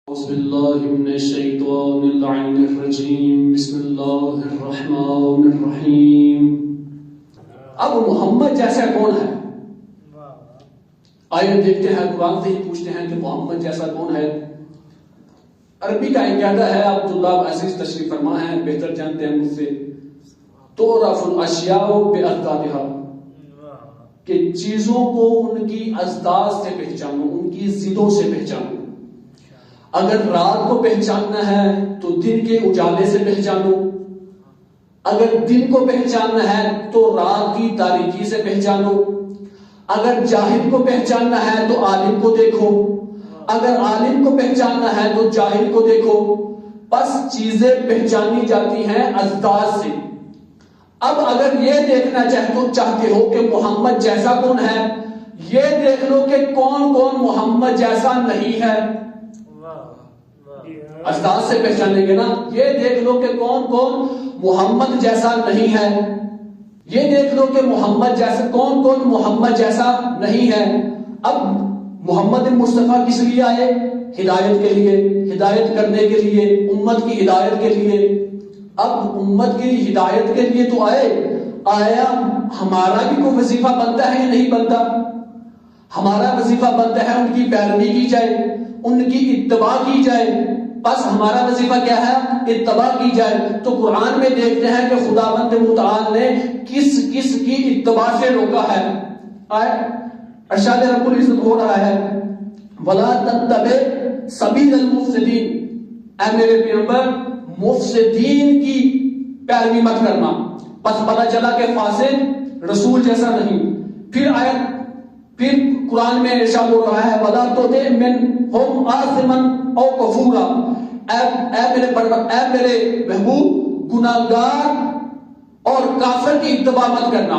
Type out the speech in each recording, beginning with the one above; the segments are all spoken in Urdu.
اعوذ باللہ من الشیطان اللعین الرجیم بسم اللہ الرحمن الرحیم۔ اب محمد جیسا کون ہے؟ آئیے دیکھتے ہیں، قرآن سے ہی پوچھتے ہیں کہ محمد جیسا کون ہے۔ عربی کا ایک قاعدہ ہے، عبداللہ عزیز تشریف فرما ہے، بہتر جانتے ہیں مجھ سے، تعرف الاشیاء باضدادها، کہ چیزوں کو ان کی اضداد سے پہچانو، ان کی ضدوں سے پہچانو۔ اگر رات کو پہچاننا ہے تو دن کے اجالے سے پہچانو، اگر دن کو پہچاننا ہے تو رات کی تاریکی سے پہچانو، اگر جاہل کو پہچاننا ہے تو عالم کو دیکھو، اگر عالم کو پہچاننا ہے تو جاہل کو دیکھو۔ بس چیزیں پہچانی جاتی ہیں اضداد سے۔ اب اگر یہ دیکھنا چاہتے ہو کہ محمد جیسا کون ہے، یہ دیکھ لو کہ کون کون محمد جیسا نہیں ہے۔ اضداد سے پہچانیں گے نا، یہ دیکھ لو کہ کون کون محمد جیسا نہیں ہے، یہ دیکھ لو کہ محمد جیسا کون کون محمد جیسا نہیں ہے۔ اب محمد مصطفیٰ کس لیے آئے؟ ہدایت کے لیے، ہدایت کرنے کے لیے، امت کی ہدایت کے لیے۔ اب امت کی ہدایت کے لیے تو آیا ہمارا بھی کوئی وظیفہ بنتا ہے یا نہیں بنتا؟ ہمارا وظیفہ بنتا ہے ان کی پیروی کی جائے، ان کی اتباع کی جائے۔ بس ہمارا وظیفہ کیا ہے؟ اتباع کی جائے۔ تو قرآن میں دیکھتے ہیں کہ خداوند متعال نے کس کس کی اتباع سے روکا ہے۔ ارشاد رب العزت ہو رہا ہے، وَلَا تَتَّبِعْ سَبِيلَ الْمُفْسِدِينَ، اے میرے پیغمبر مفسدین کی پیروی مت کرنا۔ بس پتہ چلا کہ فاسد رسول جیسا نہیں۔ پھر قرآن میں ارشاد ہو رہا ہے، وَلَا تُطِعْ مِنْهُمْ آثِمًا أَوْ كَفُورًا، اے میرے محبوب گناہگار اور کافر کی اتباع مت کرنا۔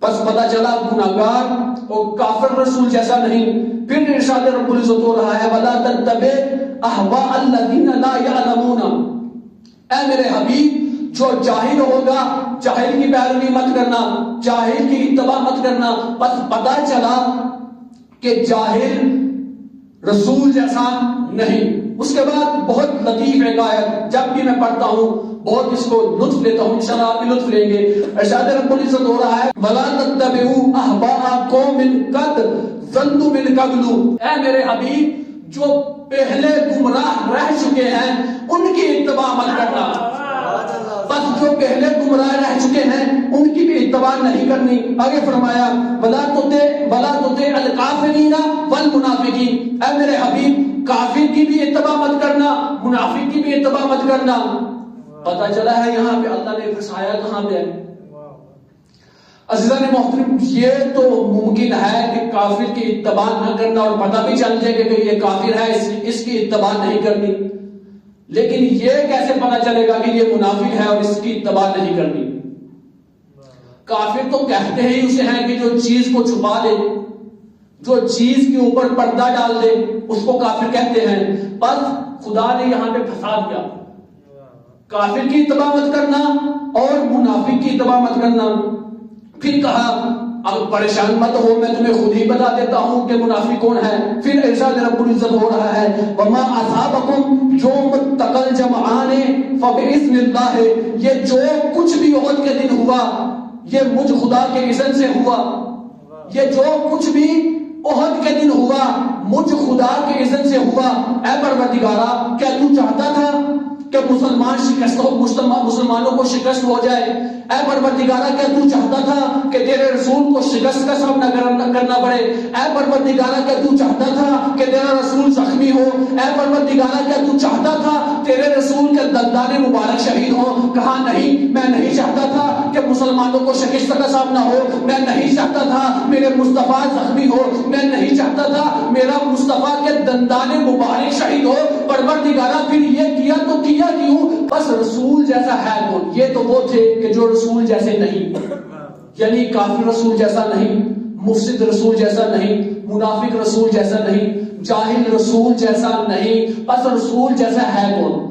بس پتہ چلا گناہگار اور کافر رسول جیسا نہیں۔ پھر ارشاد رب العزت ہو رہا ہے، وَلَا تَتَّبِعْ أَهْوَاءَ الَّذِينَ لَا يَعْلَمُونَ، اے میرے حبیب جو جاہل ہوگا جاہل کی پیروی مت کرنا، جاہل کی اتباع مت کرنا۔ بس پتہ چلا کہ جاہل رسول جیسا نہیں۔ اس کے بعد بہت لطیف ایک آیت جب بھی میں پڑھتا ہوں بہت اس کو لطف لیتا ہوں، انشاءاللہ آپ بھی لطف لیں گے۔ ارشاد رب العزت ہو رہا ہے، وَلَا تَتَّبِعُوا أَهْوَاءَ قَوْمٍ قَدْ ضَلُّوا مِن قَبْلُ، اے میرے حبیب جو پہلے گمراہ رہ چکے ہیں ان کی اتباع مت کرنا۔ بس جو پہلے گمراہ رہ چکے ہیں ان کی بھی اتباع نہیں کرنی۔ آگے فرمایا، وَلَا تُطِعْ الْكَافِرِينَ وَالْمُنَافِقِينَ، اے میرے حبیب کافر کی بھی اتباع مت کرنا، منافق کی بھی اتباع مت کرنا۔ پتہ چلا ہے یہاں پہ اللہ نے پھنسایا کہاں پہ ہے؟ عزیزان محترم، یہ تو ممکن ہے کہ کافر کی اتباع نہ کرنا اور پتہ بھی چل جائے کہ یہ کافر ہے، اس کی اتباع نہیں کرنی، لیکن یہ کیسے پتہ چلے گا کہ یہ منافق ہے اور اس کی اتباع نہیں کرنی؟ کافر تو کہتے ہی اسے ہیں کہ جو چیز کو چھپا دے، جو چیز کے اوپر پردہ ڈال دے اس کو کافر کہتے ہیں۔ بس خدا نے یہاں پہ پھنسا دیا، کافر کی اتباع مت کرنا اور منافق کی اتباع مت کرنا۔ پھر کہا اب پریشان مت ہو، میں تمہیں خود ہی بتا دیتا ہوں کہ منافق کون ہے۔ پھر ارشاد رب العزت ہو رہا ہے، وَمَا أَصَابَكُمْ يَوْمَ التَّقَى الْجَمْعَانِ فَبِإِذْنِ اللَّهِ، یہ جو کچھ بھی احد کے دن ہوا یہ مجھ خدا کے اذن سے ہوا، یہ جو کچھ بھی احد کے دن ہوا مجھ خدا کے اذن سے ہوا۔ اے پروردگارا کیا تو چاہتا تھا کہ مسلمانوں کو شکست ہو جائے؟ اے پروردگارا کیا تو چاہتا تھا کہ تیرے رسول کو شکست کا سامنا کرنا پڑے؟ اے پروردگارا کیا تو چاہتا تھا کہ تیرا رسول زخمی ہو؟ اے پروردگارا کیا تو چاہتا تھا تیرے رسول کے دندان مبارک شہید ہو؟ کہا نہیں، میں نہیں چاہتا تھا کہ مسلمانوں کو شکست کا سامنا ہو، میں نہیں چاہتا تھا میرے مصطفیٰ زخمی ہو، میں نہیں چاہتا تھا میرا مصطفیٰ کے دندان مبارک شہید ہو۔ پروردگارا پھر یہ کیا تو کیا کیوں؟ بس رسول جیسا ہے کون؟ یہ تو وہ تھے کہ جو رسول جیسے نہیں، یعنی کافر رسول جیسا نہیں، مفسد رسول جیسا نہیں، منافق رسول جیسا نہیں، جاہل رسول جیسا نہیں، بس رسول جیسا ہے کون؟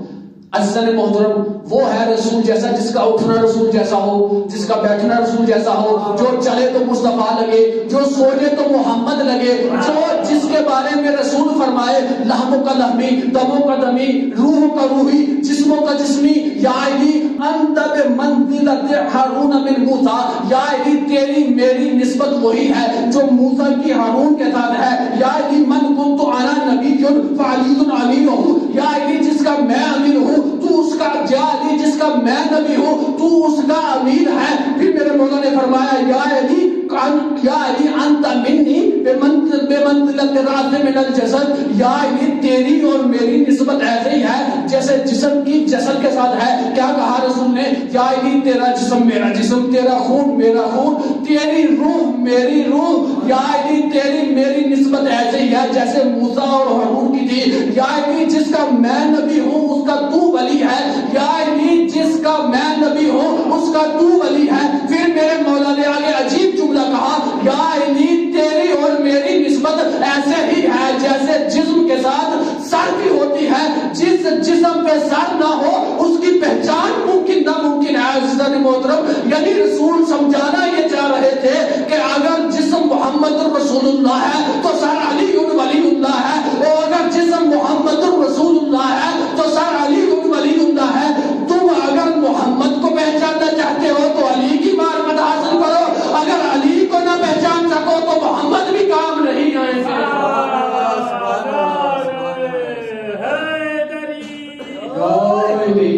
عزیزان محترم وہ ہے رسول جیسا جس کا اٹھنا رسول جیسا ہو، جس کا بیٹھنا رسول جیسا ہو، جو چلے تو مصطفیٰ لگے، جو سوچے تو محمد لگے، جو جس کے بارے میں رسول فرمائے لحموں کا لحمی، دموں کا دمی، روحوں کا روحی، جسموں کا جسمی، یا علی انت بمنزلت ہارون من موسیٰ، یا علی تیری میری نسبت وہی ہے جو موسیٰ کی ہارون کے ساتھ ہے، یا علی من کنت انا نبی فعلی امینہ، یا علی جس کا میں امین ہوں تو اس کا، یا علی جس کا میں نبی ہوں تو اس کا امین ہے۔ پھر میرے مولا نے فرمایا یا علی انت منی بمنزلت الراس من الجسد، یا علی تیری اور میری نسبت ایسے ہی ہے جیسے جسم کی جسد کے ساتھ ہے۔ کیا کہا رسول نے؟ یا علی تیرا جسم میرا جسم، تیرا خون میرا خون، تیری روح میری روح، یا علی تیری میری نسبت ایسے ہی ہے جیسے موسیٰ اور ہارون کی تھی۔ یا علی جس کا میں نبی ہوں اس کا تو ولی ہے، یا علی جس کا میں نبی ہوں اس کا تو ولی ہے۔ پھر میرے مولا نے آگے عجیب جملہ کہا یا علی تیری اور میری نسبت ایسے ہی ہے جیسے جسم کے ساتھ سر بھی ہوتی ہے، جس جسم پہ سر نہ ہو اس کی پہچان ممکن ناممکن ہے۔ عزیزان محترم یعنی رسول سمجھانا یہ چاہ رہے تھے کہ اگر جسم محمد رسول اللہ ہے تو سر علی ولی اللہ ہے، اور اگر جسم محمد رسول اللہ ہے تو سر علی ولی اللہ ہے۔ تم اگر محمد کو پہچاننا چاہتے ہو تو علی کی معرفت حاصل کرو، اگر علی کو نہ پہچان سکو تو محمد بھی کام نہیں آئے۔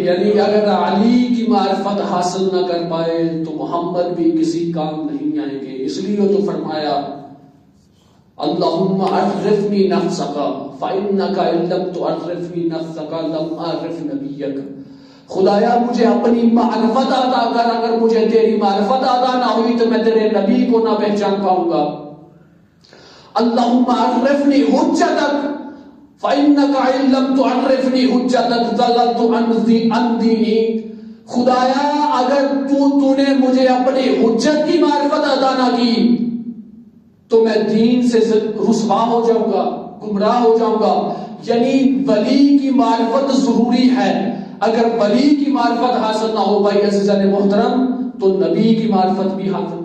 یعنی اگر علی کی معرفت حاصل نہ کر پائے تو محمد بھی کسی کام نہیں آئیں گے۔ اس لیے تو فرمایا اللہم عرفنی نفسک فإنک ان لم تعرفنی نفسک لم اعرف نبیک، خدایا مجھے اپنی معرفت عطا کر، اگر مجھے تیری معرفت عطا نہ ہوئی تو میں تیرے نبی کو نہ پہچان پاؤں گا۔ اللہم عرفنی حجتک فإنک ان لم تعرفنی حجتک ضللت عن دینی، خدایا اگر تو نے مجھے اپنی حجت کی معرفت عطا نہ کی تو میں دین سے رسوا ہو جاؤں گا، گمراہ ہو جاؤں گا۔ یعنی ولی کی معرفت ضروری ہے، اگر ولی کی معرفت حاصل نہ ہو بھائی عزیزان محترم تو نبی کی معرفت بھی حاصل